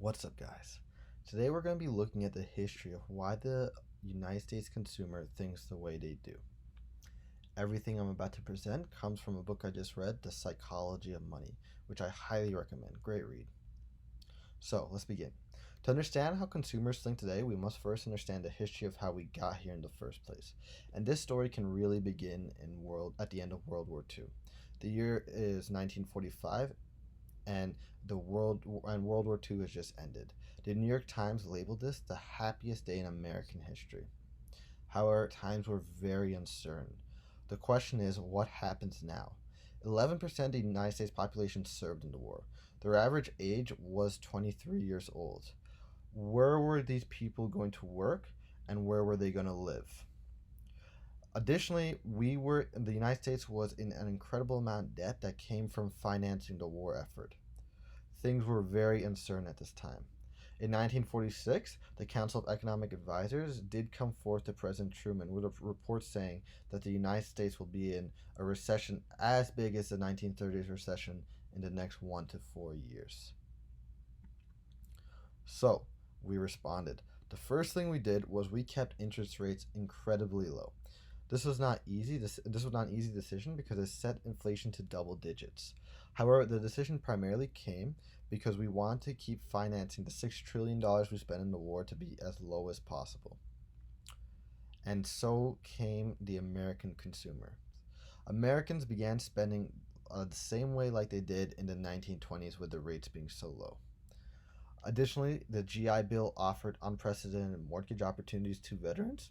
What's up, guys? Today we're going to be looking at the history of why the United States consumer thinks the way they do. Everything I'm about to present comes from a book I just read, The Psychology of Money, which I highly recommend. Great read. So, let's begin. To understand how consumers think today, we must first understand the history of how we got here in the first place. And this story can really begin at the end of World War II. The year is 1945, and World War II has just ended. The New York Times labeled this the happiest day in American history. However, times were very uncertain. The question is, what happens now? 11% of the United States population served in the war. Their average age was 23 years old. Where were these people going to work, and where were they going to live? Additionally, the United States was in an incredible amount of debt that came from financing the war effort. Things were very uncertain at this time. In 1946, the Council of Economic Advisors did come forth to President Truman with a report saying that the United States will be in a recession as big as the 1930s recession in the next 1 to 4 years. So, we responded. The first thing we did was we kept interest rates incredibly low. This was not easy. This was not an easy decision because it set inflation to double digits. However, the decision primarily came because we want to keep financing the $6 trillion we spent in the war to be as low as possible. And so came the American consumer. Americans began spending the same way like they did in the 1920s with the rates being so low. Additionally, the GI Bill offered unprecedented mortgage opportunities to veterans,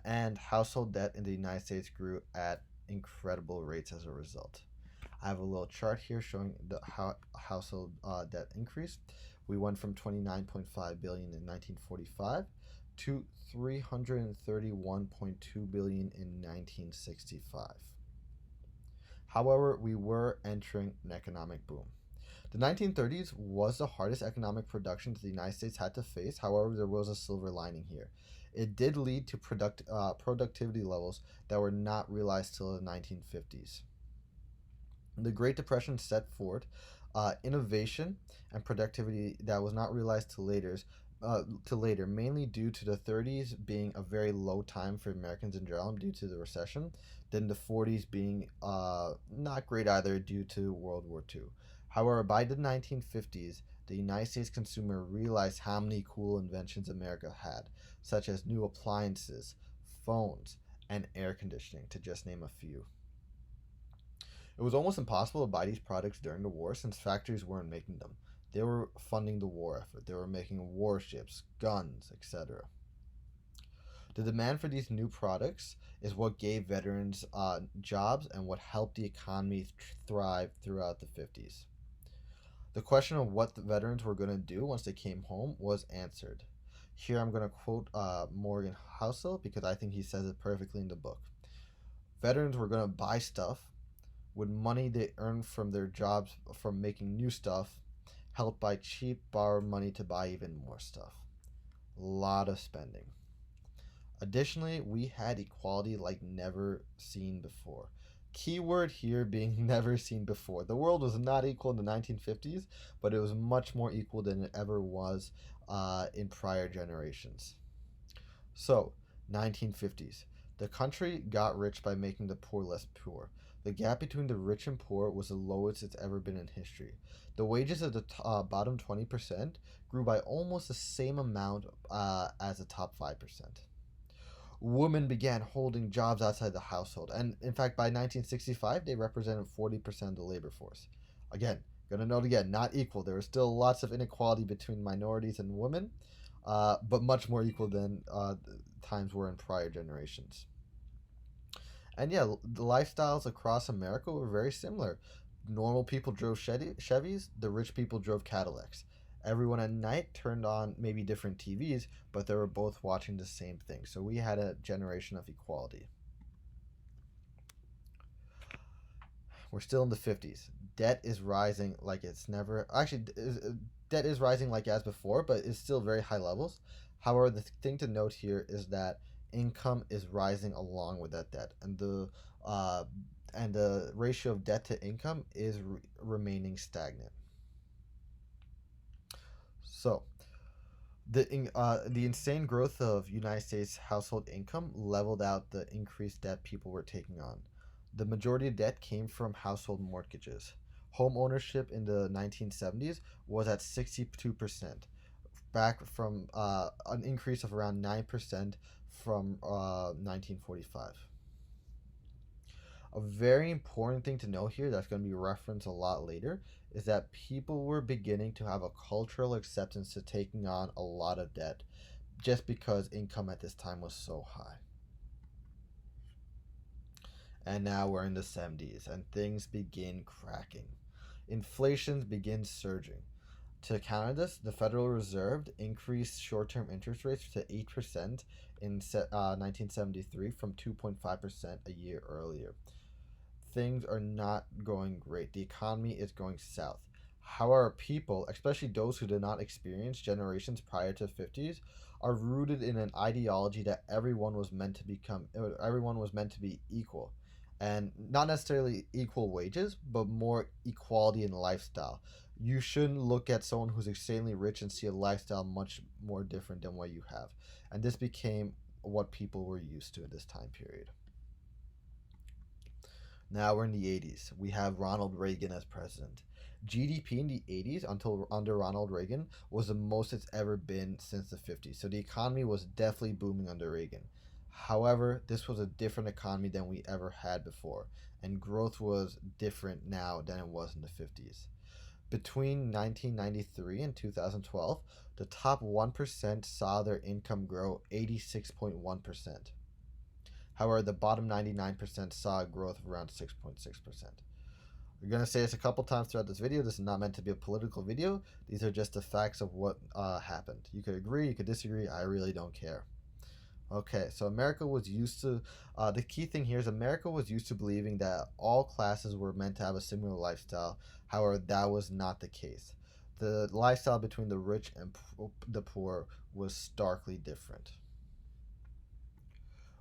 and household debt in the United States grew at incredible rates as a result. I have a little chart here showing how household debt increased. We went from 29.5 billion in 1945 to 331.2 billion in 1965. However, we were entering an economic boom. The 1930s was the hardest economic production the United States had to face. However, there was a silver lining here. It did lead to productivity levels that were not realized till the 1950s. The Great Depression set forth innovation and productivity that was not realized till later, mainly due to the 30s being a very low time for Americans in general due to the recession, then the 40s being not great either due to World War II. However, by the 1950s, the United States consumer realized how many cool inventions America had, such as new appliances, phones, and air conditioning, to just name a few. It was almost impossible to buy these products during the war since factories weren't making them. They were funding the war effort. They were making warships, guns, etc. The demand for these new products is what gave veterans jobs and what helped the economy thrive throughout the 50s. The question of what the veterans were going to do once they came home was answered. Here I'm going to quote Morgan Housel because I think he says it perfectly in the book. Veterans were going to buy stuff with money they earned from their jobs from making new stuff, helped by cheap borrowed money to buy even more stuff. A lot of spending. Additionally, we had equality like never seen before. Keyword here being never seen before. The world was not equal in the 1950s, but it was much more equal than it ever was in prior generations. So, 1950s. The country got rich by making the poor less poor. The gap between the rich and poor was the lowest it's ever been in history. The wages of the bottom 20% grew by almost the same amount as the top 5%. Women began holding jobs outside the household, and in fact, by 1965, they represented 40% of the labor force. Again, gonna note again, not equal. There was still lots of inequality between minorities and women, but much more equal than times were in prior generations. And yeah, the lifestyles across America were very similar. Normal people drove Chevys, the rich people drove Cadillacs. Everyone at night turned on maybe different TVs, but they were both watching the same thing. So we had a generation of equality. We're still in the 50s. Debt is rising like it's never. Actually, debt is rising like as before, but it's still very high levels. However, the thing to note here is that income is rising along with that debt, uh, and the ratio of debt to income is remaining stagnant. So the insane growth of United States household income leveled out the increased debt people were taking on. The majority of debt came from household mortgages. Home ownership in the 1970s was at 62%, back from an increase of around 9% from 1945. A very important thing to know here that's going to be referenced a lot later is that people were beginning to have a cultural acceptance to taking on a lot of debt just because income at this time was so high. And now we're in the 70s and things begin cracking. Inflation begins surging. To counter this, the Federal Reserve increased short term interest rates to 8% in 1973 from 2.5% a year earlier. Things are not going great. The economy is going south. However, people, especially those who did not experience generations prior to the 50s, are rooted in an ideology that everyone was meant to be equal. And not necessarily equal wages, but more equality in lifestyle. You shouldn't look at someone who's extremely rich and see a lifestyle much more different than what you have. And this became what people were used to in this time period. Now we're in the 80s. We have Ronald Reagan as president. GDP in the 80s until under Ronald Reagan was the most it's ever been since the 50s. So the economy was definitely booming under Reagan. However, this was a different economy than we ever had before, and growth was different now than it was in the 50s. Between 1993 and 2012, the top 1% saw their income grow 86.1%. However, the bottom 99% saw a growth of around 6.6%. We're going to say this a couple times throughout this video. This is not meant to be a political video. These are just the facts of what happened. You could agree, you could disagree. I really don't care. Okay, so America was used to, the key thing here is America was used to believing that all classes were meant to have a similar lifestyle. However, that was not the case. The lifestyle between the rich and the poor was starkly different.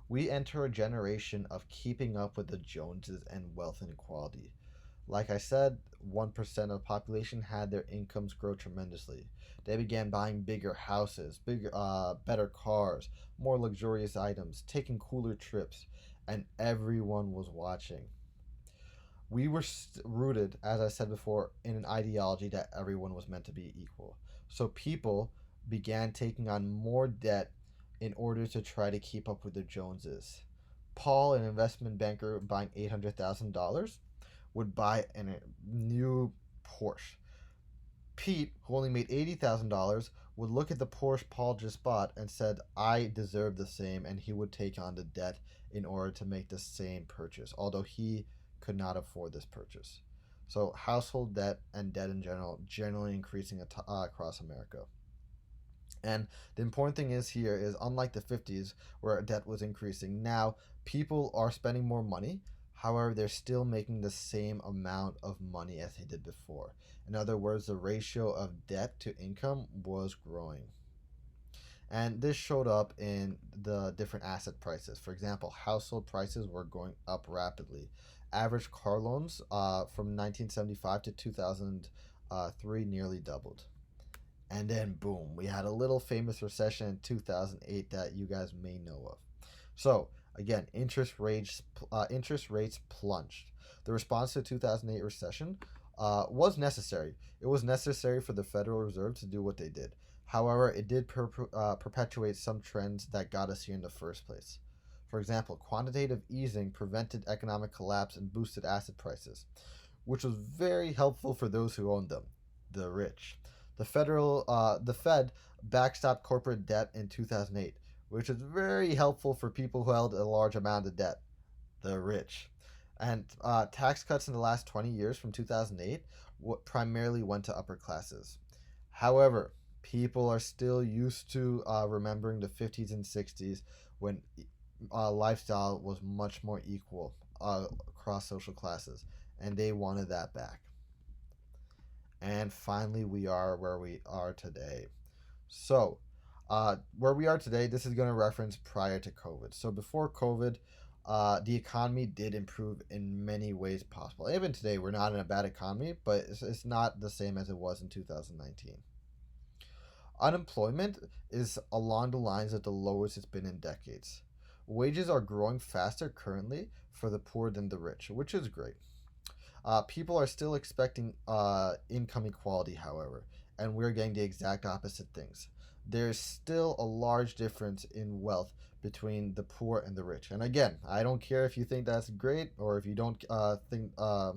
We enter a generation of keeping up with the Joneses and wealth inequality. Like I said, 1% of the population had their incomes grow tremendously. They began buying bigger houses, better cars, more luxurious items, taking cooler trips, and everyone was watching. We were rooted, as I said before, in an ideology that everyone was meant to be equal. So people began taking on more debt in order to try to keep up with the Joneses. Paul, an investment banker buying $800,000, would buy a new Porsche. Pete, who only made $80,000, would look at the Porsche Paul just bought and said, I deserve the same, and he would take on the debt in order to make the same purchase, although he could not afford this purchase. So household debt and debt in general generally increasing across America. And the important thing is here is unlike the 50s where debt was increasing, now people are spending more money. However, they're still making the same amount of money as they did before. In other words, the ratio of debt to income was growing. And this showed up in the different asset prices. For example, household prices were going up rapidly. Average car loans from 1975 to 2003 nearly doubled. And then boom, we had a little famous recession in 2008 that you guys may know of. So again, interest rates plunged. The response to the 2008 recession was necessary. It was necessary for the Federal Reserve to do what they did. However, it did perpetuate some trends that got us here in the first place. For example, quantitative easing prevented economic collapse and boosted asset prices, which was very helpful for those who owned them, the rich. The Fed backstopped corporate debt in 2008, which is very helpful for people who held a large amount of debt, the rich. And tax cuts in the last 20 years from 2008 primarily went to upper classes. However, people are still used to remembering the 50s and 60s when lifestyle was much more equal across social classes, and they wanted that back. And finally, we are where we are today. So, where we are today, this is going to reference prior to COVID. So, before COVID, the economy did improve in many ways possible. Even today, we're not in a bad economy, but it's not the same as it was in 2019. Unemployment is along the lines of the lowest it's been in decades. Wages are growing faster currently for the poor than the rich, which is great. People are still expecting income equality, however, and we're getting the exact opposite things. There's still a large difference in wealth between the poor and the rich. And again, I don't care if you think that's great or if you don't think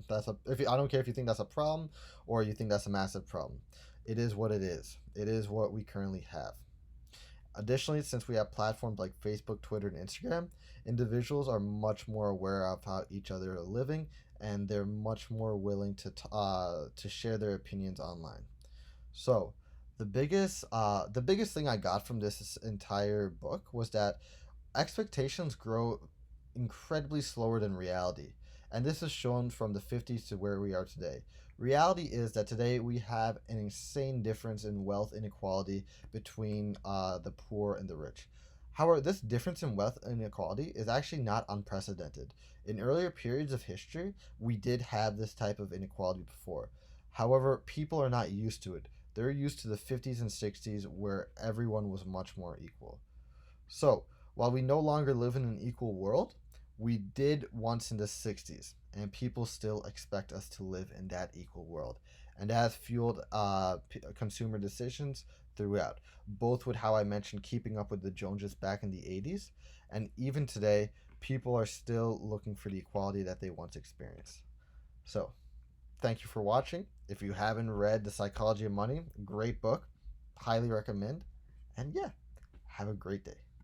that's a. If you, I don't care if you think that's a problem or you think that's a massive problem. It is what it is. It is what we currently have. Additionally, since we have platforms like Facebook, Twitter, and Instagram, individuals are much more aware of how each other are living, and they're much more willing to share their opinions online. So, the biggest thing I got from this entire book was that expectations grow incredibly slower than reality. And this is shown from the 50s to where we are today. Reality is that today we have an insane difference in wealth inequality between the poor and the rich. However, this difference in wealth inequality is actually not unprecedented. In earlier periods of history, we did have this type of inequality before. However, people are not used to it. They're used to the 50s and 60s where everyone was much more equal. So, while we no longer live in an equal world, we did once in the 60s, and people still expect us to live in that equal world. And that has fueled consumer decisions throughout, both with how I mentioned keeping up with the Joneses back in the 80s, and even today, people are still looking for the equality that they once experienced. So, thank you for watching. If you haven't read The Psychology of Money, great book, highly recommend. And yeah, have a great day.